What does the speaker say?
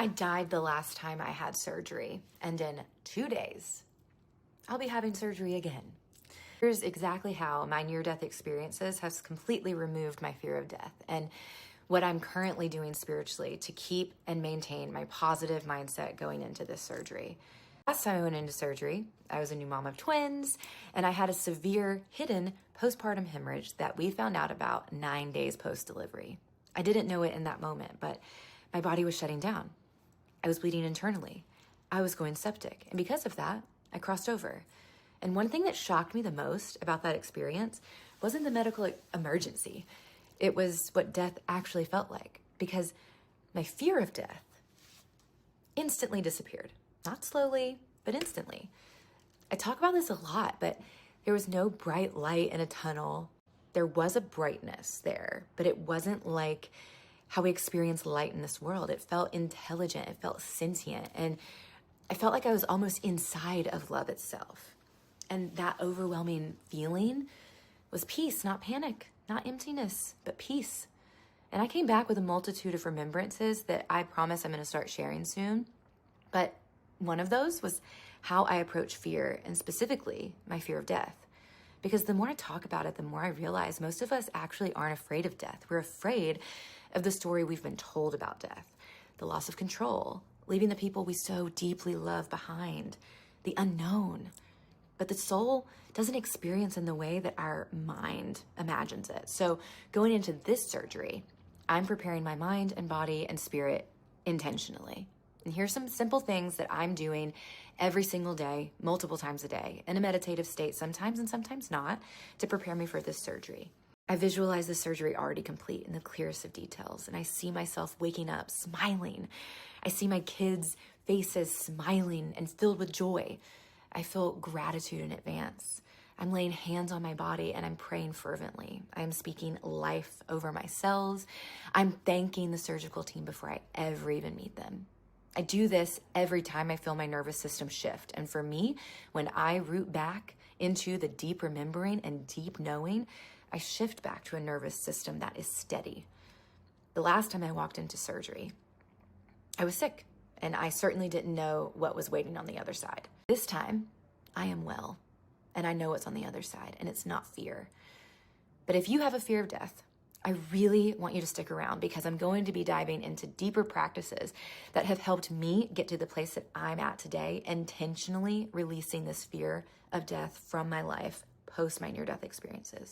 I died the last time I had surgery, and in 2 days, I'll be having surgery again. Here's exactly how my near-death experiences has completely removed my fear of death and what I'm currently doing spiritually to keep and maintain my positive mindset going into this surgery. Last time I went into surgery, I was a new mom of twins, and I had a severe hidden postpartum hemorrhage that we found out about 9 days post-delivery. I didn't know it in that moment, but my body was shutting down. I was bleeding internally. I was going septic. And because of that, I crossed over. And one thing that shocked me the most about that experience wasn't the medical emergency. It was what death actually felt like, because my fear of death instantly disappeared. Not slowly, but instantly. I talk about this a lot, but there was no bright light in a tunnel. There was a brightness there, but it wasn't like how we experience light in this world. It felt intelligent, it felt sentient, and I felt like I was almost inside of love itself. And that overwhelming feeling was peace, not panic, not emptiness, but peace. And I came back with a multitude of remembrances that I promise I'm going to start sharing soon. But one of those was how I approach fear, and specifically my fear of death. Because the more I talk about it, the more I realize most of us actually aren't afraid of death. We're afraid of the story we've been told about death, the loss of control, leaving the people we so deeply love behind, the unknown. But the soul doesn't experience in the way that our mind imagines it. So going into this surgery, I'm preparing my mind and body and spirit intentionally. And here's some simple things that I'm doing every single day, multiple times a day, in a meditative state sometimes and sometimes not, to prepare me for this surgery. I visualize the surgery already complete in the clearest of details, and I see myself waking up smiling. I see my kids' faces smiling and filled with joy. I feel gratitude in advance. I'm laying hands on my body and I'm praying fervently. I am speaking life over my cells. I'm thanking the surgical team before I ever even meet them. I do this every time I feel my nervous system shift. And for me, when I root back into the deep remembering and deep knowing, I shift back to a nervous system that is steady. The last time I walked into surgery, I was sick, and I certainly didn't know what was waiting on the other side. This time, I am well, and I know what's on the other side, and it's not fear. But if you have a fear of death, I really want you to stick around, because I'm going to be diving into deeper practices that have helped me get to the place that I'm at today, intentionally releasing this fear of death from my life post my near-death experiences.